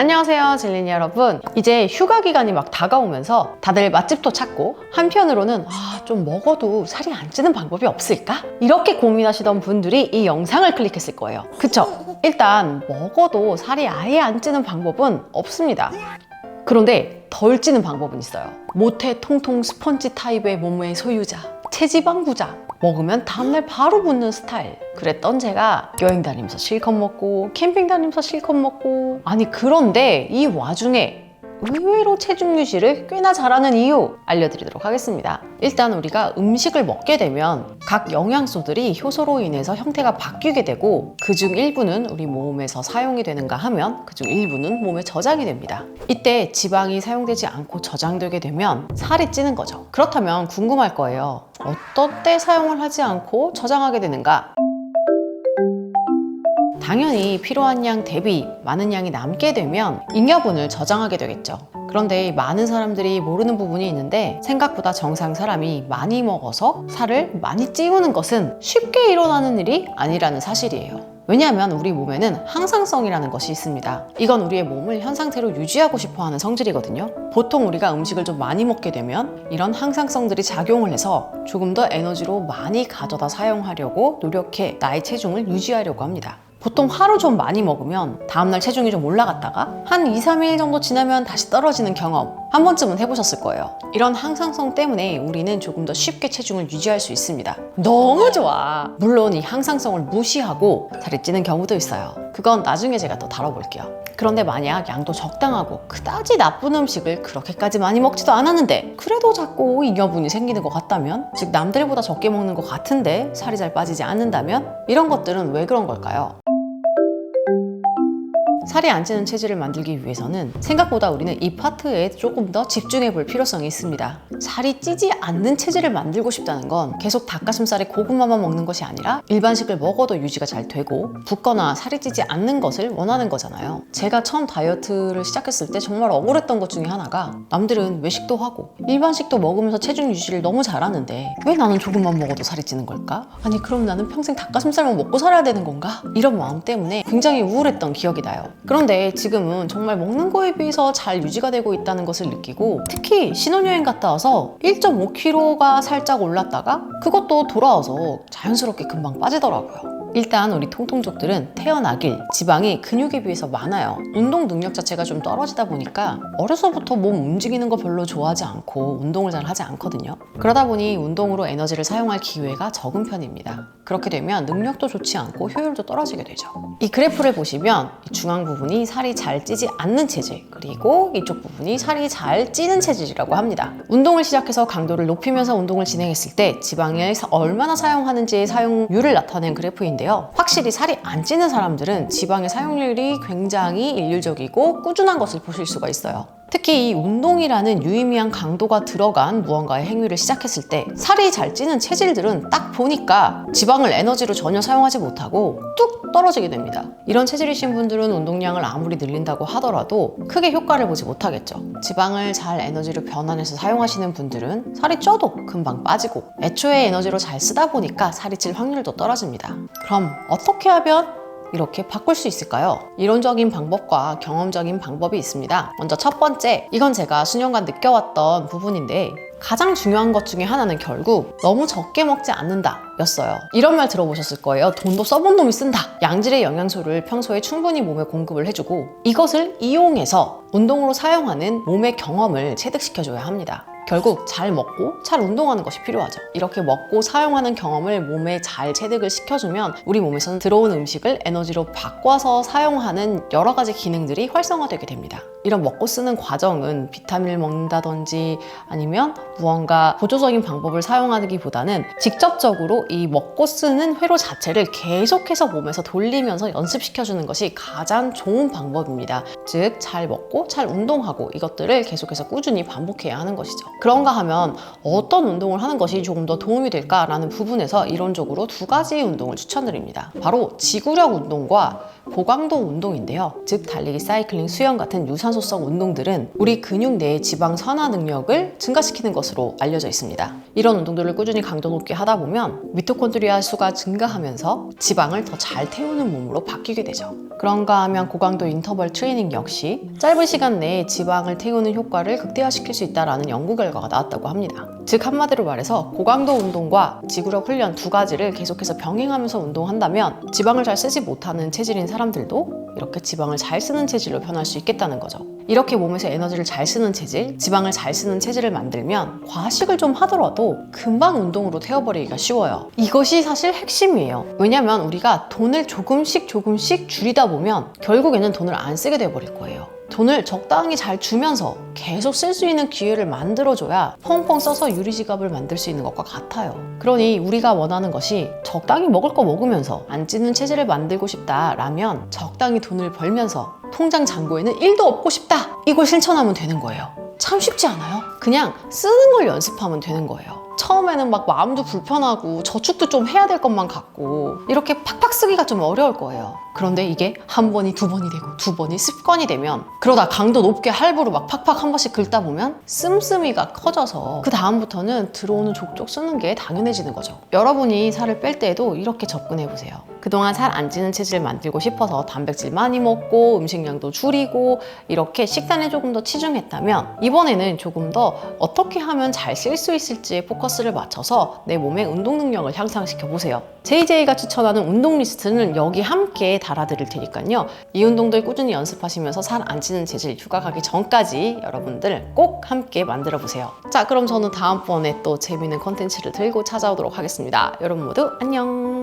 안녕하세요, 진린이 여러분. 이제 휴가 기간이 막 다가오면서 다들 맛집도 찾고 한편으로는 좀 먹어도 살이 안 찌는 방법이 없을까? 이렇게 고민하시던 분들이 이 영상을 클릭했을 거예요. 그쵸? 일단 먹어도 살이 아예 안 찌는 방법은 없습니다. 그런데 덜 찌는 방법은 있어요. 모태 통통 스펀지 타입의 몸의 소유자, 체지방 부자. 먹으면 다음날 바로 붙는 스타일. 그랬던 제가 여행 다니면서 실컷 먹고 캠핑 다니면서 실컷 먹고, 아니 그런데 이 와중에 의외로 체중 유지를 꽤나 잘하는 이유 알려드리도록 하겠습니다. 일단 우리가 음식을 먹게 되면 각 영양소들이 효소로 인해서 형태가 바뀌게 되고, 그중 일부는 우리 몸에서 사용이 되는가 하면 그중 일부는 몸에 저장이 됩니다. 이때 지방이 사용되지 않고 저장되게 되면 살이 찌는 거죠. 그렇다면 궁금할 거예요. 어떤 때 사용을 하지 않고 저장하게 되는가? 당연히 필요한 양 대비 많은 양이 남게 되면 잉여분을 저장하게 되겠죠. 그런데 많은 사람들이 모르는 부분이 있는데, 생각보다 정상 사람이 많이 먹어서 살을 많이 찌우는 것은 쉽게 일어나는 일이 아니라는 사실이에요. 왜냐하면 우리 몸에는 항상성이라는 것이 있습니다. 이건 우리의 몸을 현 상태로 유지하고 싶어 하는 성질이거든요. 보통 우리가 음식을 좀 많이 먹게 되면 이런 항상성들이 작용을 해서 조금 더 에너지로 많이 가져다 사용하려고 노력해 나의 체중을 유지하려고 합니다. 보통 하루 좀 많이 먹으면 다음날 체중이 좀 올라갔다가 한 2, 3일 정도 지나면 다시 떨어지는 경험 한 번쯤은 해보셨을 거예요. 이런 항상성 때문에 우리는 조금 더 쉽게 체중을 유지할 수 있습니다. 너무 좋아! 물론 이 항상성을 무시하고 살이 찌는 경우도 있어요. 그건 나중에 제가 또 다뤄볼게요. 그런데 만약 양도 적당하고 그다지 나쁜 음식을 그렇게까지 많이 먹지도 않았는데 그래도 자꾸 잉여분이 생기는 것 같다면, 즉 남들보다 적게 먹는 것 같은데 살이 잘 빠지지 않는다면, 이런 것들은 왜 그런 걸까요? 살이 안 찌는 체질을 만들기 위해서는 생각보다 우리는 이 파트에 조금 더 집중해 볼 필요성이 있습니다. 살이 찌지 않는 체질을 만들고 싶다는 건 계속 닭가슴살에 고구마만 먹는 것이 아니라 일반식을 먹어도 유지가 잘 되고 붓거나 살이 찌지 않는 것을 원하는 거잖아요. 제가 처음 다이어트를 시작했을 때 정말 억울했던 것 중에 하나가, 남들은 외식도 하고 일반식도 먹으면서 체중 유지를 너무 잘하는데 왜 나는 조금만 먹어도 살이 찌는 걸까? 아니 그럼 나는 평생 닭가슴살만 먹고 살아야 되는 건가? 이런 마음 때문에 굉장히 우울했던 기억이 나요. 그런데 지금은 정말 먹는 거에 비해서 잘 유지가 되고 있다는 것을 느끼고, 특히 신혼여행 갔다 와서 1.5kg가 살짝 올랐다가 그것도 돌아와서 자연스럽게 금방 빠지더라고요. 일단 우리 통통족들은 태어나길 지방이 근육에 비해서 많아요. 운동 능력 자체가 좀 떨어지다 보니까 어려서부터 몸 움직이는 거 별로 좋아하지 않고 운동을 잘 하지 않거든요. 그러다 보니 운동으로 에너지를 사용할 기회가 적은 편입니다. 그렇게 되면 능력도 좋지 않고 효율도 떨어지게 되죠. 이 그래프를 보시면 이 중앙 부분이 살이 잘 찌지 않는 체질, 그리고 이쪽 부분이 살이 잘 찌는 체질이라고 합니다. 운동을 시작해서 강도를 높이면서 운동을 진행했을 때 지방을 얼마나 사용하는지의 사용률을 나타낸 그래프인데, 확실히 살이 안 찌는 사람들은 지방의 사용률이 굉장히 일률적이고 꾸준한 것을 보실 수가 있어요. 특히 이 운동이라는 유의미한 강도가 들어간 무언가의 행위를 시작했을 때 살이 잘 찌는 체질들은 딱 보니까 지방을 에너지로 전혀 사용하지 못하고 뚝 떨어지게 됩니다. 이런 체질이신 분들은 운동량을 아무리 늘린다고 하더라도 크게 효과를 보지 못하겠죠. 지방을 잘 에너지로 변환해서 사용하시는 분들은 살이 쪄도 금방 빠지고, 애초에 에너지로 잘 쓰다 보니까 살이 찔 확률도 떨어집니다. 그럼 어떻게 하면 이렇게 바꿀 수 있을까요? 이론적인 방법과 경험적인 방법이 있습니다. 먼저 첫 번째, 이건 제가 수년간 느껴왔던 부분인데, 가장 중요한 것 중에 하나는 결국 너무 적게 먹지 않는다 였어요. 이런 말 들어보셨을 거예요. 돈도 써본 놈이 쓴다. 양질의 영양소를 평소에 충분히 몸에 공급을 해주고, 이것을 이용해서 운동으로 사용하는 몸의 경험을 체득시켜줘야 합니다. 결국 잘 먹고 잘 운동하는 것이 필요하죠. 이렇게 먹고 사용하는 경험을 몸에 잘 체득을 시켜주면 우리 몸에서는 들어온 음식을 에너지로 바꿔서 사용하는 여러 가지 기능들이 활성화되게 됩니다. 이런 먹고 쓰는 과정은 비타민을 먹는다든지 아니면 무언가 보조적인 방법을 사용하기보다는 직접적으로 이 먹고 쓰는 회로 자체를 계속해서 몸에서 돌리면서 연습시켜주는 것이 가장 좋은 방법입니다. 즉, 잘 먹고 잘 운동하고 이것들을 계속해서 꾸준히 반복해야 하는 것이죠. 그런가 하면 어떤 운동을 하는 것이 조금 더 도움이 될까라는 부분에서 이론적으로 두 가지 운동을 추천드립니다. 바로 지구력 운동과 고강도 운동인데요. 즉 달리기, 사이클링, 수영 같은 유산소성 운동들은 우리 근육 내의 지방 선화 능력을 증가시키는 것으로 알려져 있습니다. 이런 운동들을 꾸준히 강도 높게 하다 보면 미토콘드리아 수가 증가하면서 지방을 더 잘 태우는 몸으로 바뀌게 되죠. 그런가 하면 고강도 인터벌 트레이닝 역시 짧은 시간 내에 지방을 태우는 효과를 극대화시킬 수 있다는 연구 결과가 나왔다고 합니다. 즉 한마디로 말해서 고강도 운동과 지구력 훈련 두 가지를 계속해서 병행하면서 운동한다면 지방을 잘 쓰지 못하는 체질인 사람들도 이렇게 지방을 잘 쓰는 체질로 변할 수 있겠다는 거죠. 이렇게 몸에서 에너지를 잘 쓰는 체질, 지방을 잘 쓰는 체질을 만들면 과식을 좀 하더라도 금방 운동으로 태워버리기가 쉬워요. 이것이 사실 핵심이에요. 왜냐면 우리가 돈을 조금씩 줄이다 보면 결국에는 돈을 안 쓰게 돼버릴 거예요. 돈을 적당히 잘 주면서 계속 쓸 수 있는 기회를 만들어줘야 펑펑 써서 유리지갑을 만들 수 있는 것과 같아요. 그러니 우리가 원하는 것이 적당히 먹을 거 먹으면서 안 찌는 체질을 만들고 싶다라면 적당히 돈을 벌면서 통장 잔고에는 1도 없고 싶다! 이걸 실천하면 되는 거예요. 참 쉽지 않아요? 그냥 쓰는 걸 연습하면 되는 거예요. 처음에는 막 마음도 불편하고 저축도 좀 해야 될 것만 같고 이렇게 팍팍 쓰기가 좀 어려울 거예요. 그런데 이게 한 번이 두 번이 되고 두 번이 습관이 되면 그러다 강도 높게 할부로 막 팍팍 한 번씩 긁다 보면 씀씀이가 커져서 그 다음부터는 들어오는 족족 쓰는 게 당연해지는 거죠. 여러분이 살을 뺄 때에도 이렇게 접근해 보세요. 그동안 살 안 찌는 체질을 만들고 싶어서 단백질 많이 먹고 음식량도 줄이고 이렇게 식단에 조금 더 치중했다면 이번에는 조금 더 어떻게 하면 잘 쓸 수 있을지에 포커스를 맞춰서 내 몸의 운동 능력을 향상시켜 보세요. JJ가 추천하는 운동 리스트는 여기 함께 달아드릴 테니까요. 이 운동들 꾸준히 연습하시면서 살 안 찌는 체질 휴가 가기 전까지 여러분들 꼭 함께 만들어 보세요. 자, 그럼 저는 다음번에 또 재미있는 콘텐츠를 들고 찾아오도록 하겠습니다. 여러분 모두 안녕!